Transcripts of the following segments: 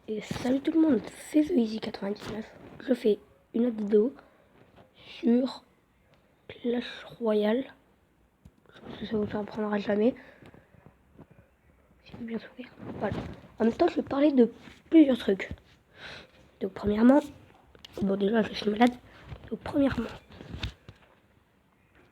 Et salut tout le monde, c'est TheEasy99. Je fais une autre vidéo sur Clash Royale. Je pense que ça vous surprendra jamais. Si vous bien sourire. Voilà. En même temps, je vais parler de plusieurs trucs. Donc, premièrement, bon, déjà, je suis malade. Donc, premièrement,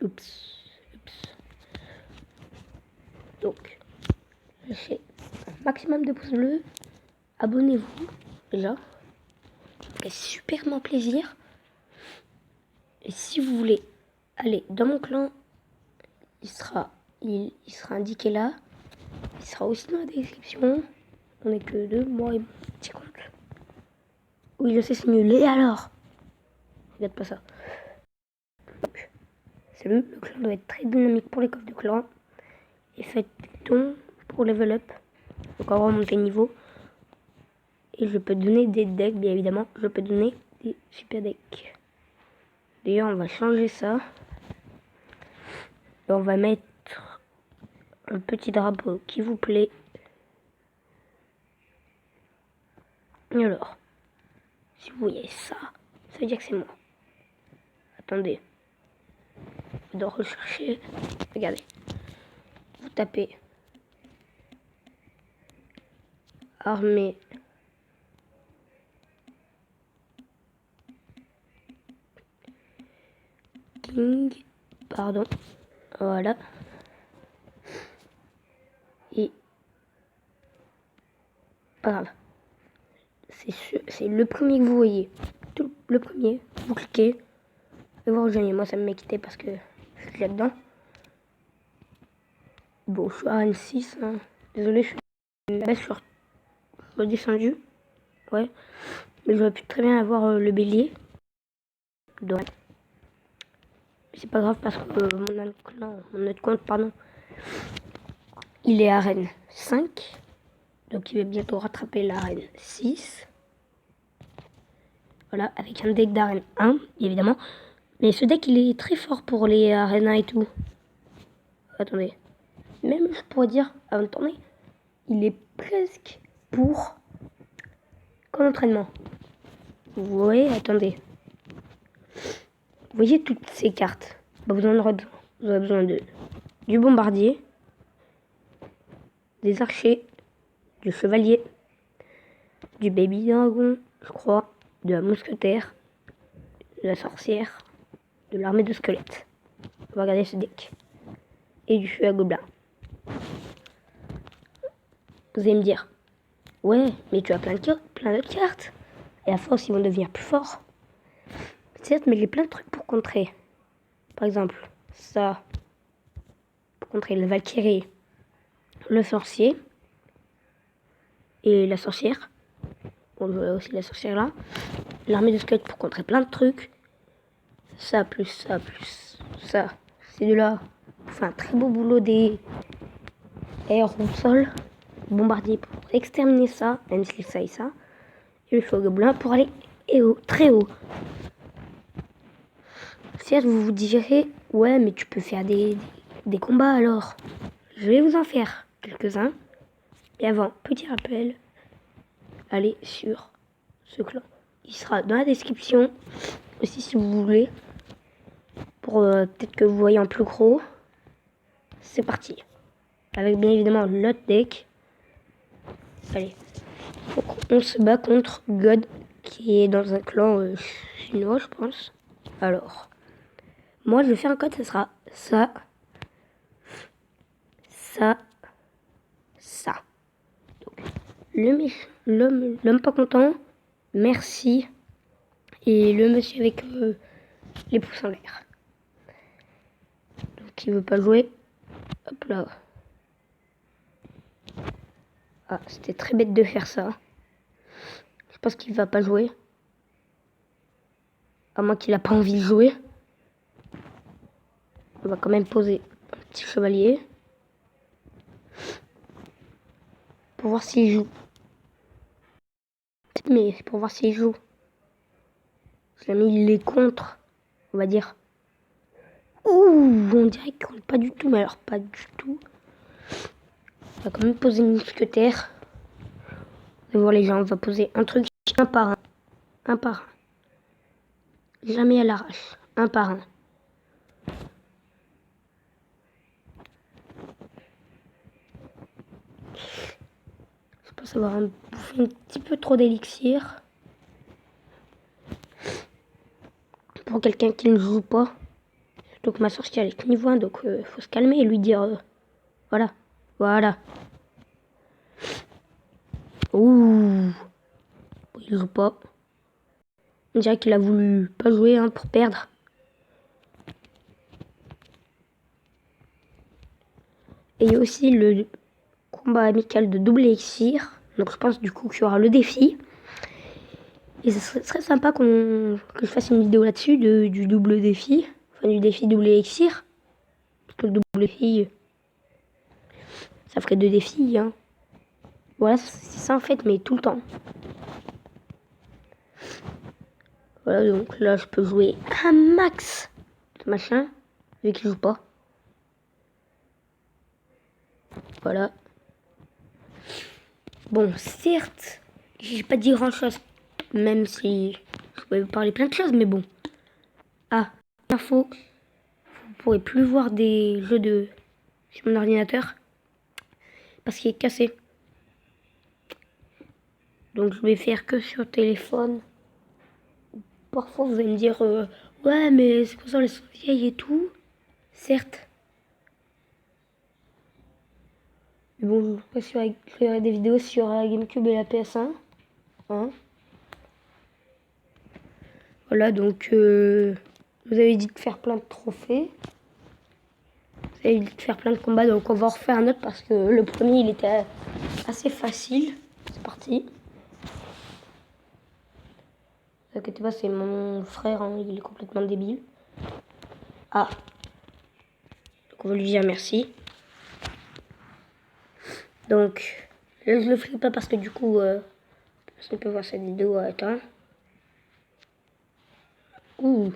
oups. Donc, lâchez un maximum de pouces bleus. Abonnez-vous, déjà. Ça me fait superment plaisir. Et si vous voulez aller dans mon clan, il sera indiqué là. Il sera aussi dans la description. On n'est que deux, moi et mon petit compte. Oui, je sais, c'est nul. Et alors? Regarde pas ça. Donc, c'est le clan doit être très dynamique pour les coffres de clan. Et faites des dons pour level up. Donc, on va remonter niveau. Et je peux donner des decks, bien évidemment. Je peux donner des super decks. D'ailleurs, on va changer ça. Et on va mettre un petit drapeau qui vous plaît. Et alors, si vous voyez ça, ça veut dire que c'est moi. Attendez. Je dois rechercher. Regardez. Vous tapez armée King. Pardon. Voilà. Et pas grave. C'est le premier que vous voyez. Tout le premier. Vous cliquez. Et vous rejoignez. Moi, ça me quitté parce que je suis là-dedans. Bon, je suis à Rennes 6. Hein. Désolé, je suis là, je suis redescendu. Ouais. Mais j'aurais pu très bien avoir le bélier. Donc, c'est pas grave parce que mon autre compte, pardon, il est à Rennes 5. Donc il va bientôt rattraper l'arène 6. Voilà, avec un deck d'arène 1, évidemment. Mais ce deck, il est très fort pour les arènes 1 et tout. Attendez. Même, je pourrais dire, attendez, il est presque pour comme entraînement. Vous voyez, attendez. Vous voyez toutes ces cartes. Bah, vous en aurez besoin. Vous aurez besoin du bombardier, des archers, du chevalier, du baby dragon, je crois, de la mousquetaire, de la sorcière, de l'armée de squelettes. On va regarder ce deck. Et du feu à gobelin. Vous allez me dire, ouais, mais tu as plein d'autres cartes. Et à force, ils vont devenir plus forts. Certes, mais j'ai plein de trucs pour contrer. Par exemple, ça, pour contrer la Valkyrie, le sorcier et la sorcière. On voit aussi la sorcière là. L'armée de squelettes pour contrer plein de trucs. Ça, plus ça, plus ça. C'est de là. On fait un très beau boulot des airs au sol. Bombardier pour exterminer ça, même si ça et ça. Et le feu gobelin pour aller très haut. Certes, vous vous direz, ouais, mais tu peux faire des combats alors. Je vais vous en faire quelques-uns. Et avant, petit rappel, allez sur ce clan. Il sera dans la description aussi si vous voulez. Pour peut-être que vous voyez en plus gros. C'est parti. Avec bien évidemment l'autre deck. Allez. Donc, on se bat contre God qui est dans un clan chinois, je pense. Alors, moi je vais faire un code, ce sera ça, ça, ça. Donc, l'homme pas content, merci. Et le monsieur avec les pouces en l'air. Donc il veut pas jouer. Hop là. Ah, c'était très bête de faire ça. Je pense qu'il va pas jouer. À moins qu'il a pas envie de jouer. On va quand même poser un petit chevalier. Pour voir s'il joue. Mais pour voir s'il joue. Jamais il est contre. On va dire. Ouh, on dirait qu'on n'est pas du tout. Mais alors pas du tout. On va quand même poser une mousquetaire. Vous voir les gens, on va poser un truc un par un. Un par un. Jamais à l'arrache. Un par un. Je pense avoir bouffé un petit peu trop d'élixir. Pour quelqu'un qui ne joue pas. Donc ma sorcière elle est niveau 1, donc faut se calmer et lui dire voilà. Voilà. Ouh. Il joue pas. On dirait qu'il a voulu pas jouer pour perdre. Et il y a aussi le combat amical de double élixir. Donc je pense du coup qu'il y aura le défi. Et ce serait sympa que je fasse une vidéo là-dessus du double défi. Enfin du défi double élixir. Parce que le double défi, ça ferait 2 défis. Hein. Voilà, c'est ça en fait, mais tout le temps. Voilà, donc là je peux jouer un max de machin, vu qu'il joue pas. Voilà. Bon, certes, j'ai pas dit grand chose, même si je pouvais vous parler plein de choses, mais bon. Ah, info, vous pourrez plus voir des jeux sur mon ordinateur, parce qu'il est cassé. Donc je vais faire que sur téléphone. Parfois vous allez me dire, ouais mais c'est pour ça les sont vieilles et tout. Certes. Mais bon, je ferai des vidéos sur la GameCube et la PS1. Hein. Voilà, donc vous avez dit de faire plein de trophées. Vous avez dit de faire plein de combats, donc on va en refaire un autre parce que le premier il était assez facile. C'est parti. Ne vous inquiétez pas, c'est mon frère, hein, il est complètement débile. Ah. Donc on va lui dire merci. Donc, là je le ferai pas parce que du coup, personne ne peut voir cette vidéo. Attends. Ouh.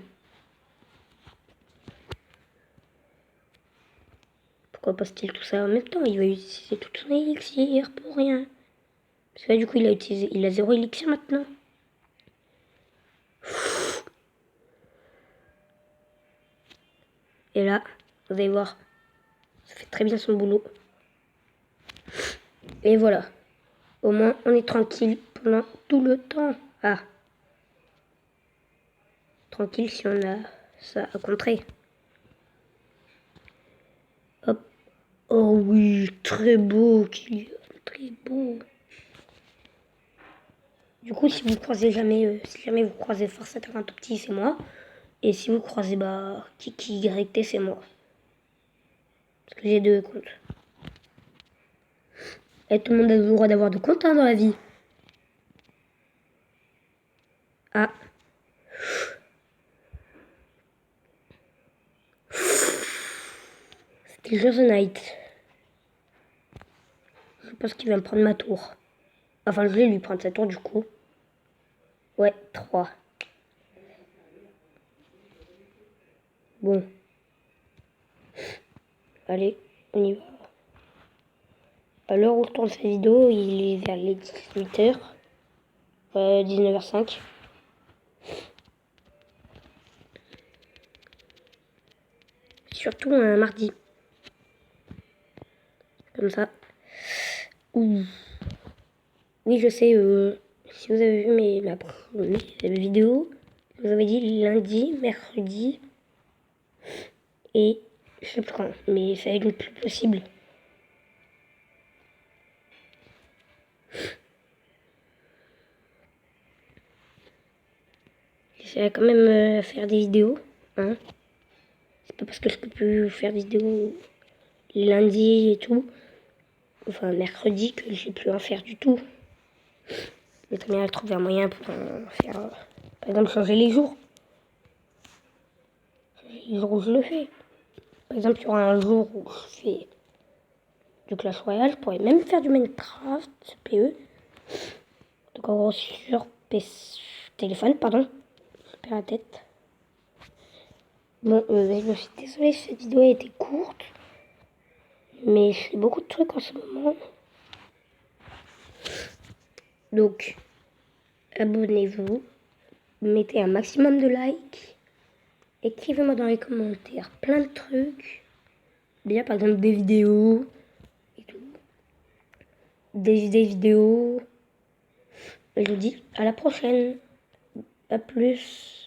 Pourquoi passe-t-il tout ça en même temps? Il va utiliser tout son élixir pour rien. Parce que là, du coup, il a 0 élixir maintenant. Et là, vous allez voir, ça fait très bien son boulot. Et voilà. Au moins, on est tranquille pendant tout le temps. Ah. Tranquille si on a ça à contrer. Hop. Oh oui, très beau, Kylian. Très beau. Du coup, si vous croisez jamais, si jamais vous croisez Forsateur un tout petit, c'est moi. Et si vous croisez Kiki YT, c'est moi. Parce que j'ai 2 comptes. Et tout le monde a le droit d'avoir 2 comptes dans la vie. Ah. C'était Just Night. Je pense qu'il va me prendre ma tour. Enfin, je vais lui prendre sa tour du coup. Ouais, 3. Bon. Allez, on y va. À l'heure où je tourne cette vidéo, il est vers les 18h. 19h05. Surtout un mardi. Comme ça. Ouh. Oui, je sais, si vous avez vu mes vidéos, je vous avais dit lundi, mercredi et je sais plus quand, mais ça n'est plus possible. J'essaierai quand même faire des vidéos, hein. C'est pas parce que je peux plus faire des vidéos lundi et tout, enfin mercredi, que j'ai plus à faire du tout. Mais très bien trouver un moyen pour faire, par exemple, changer les jours. Les jours où je le fais. Par exemple, il y aura un jour où je fais du Clash Royale, je pourrais même faire du Minecraft, PE. Donc en gros sur téléphone, pardon. Je perds la tête. Bon, je me suis désolée, cette vidéo a été courte. Mais je fais beaucoup de trucs en ce moment. Donc, abonnez-vous, mettez un maximum de likes, écrivez-moi dans les commentaires plein de trucs. Déjà, par exemple, des vidéos et tout. Des vidéos. Et je vous dis à la prochaine. À plus.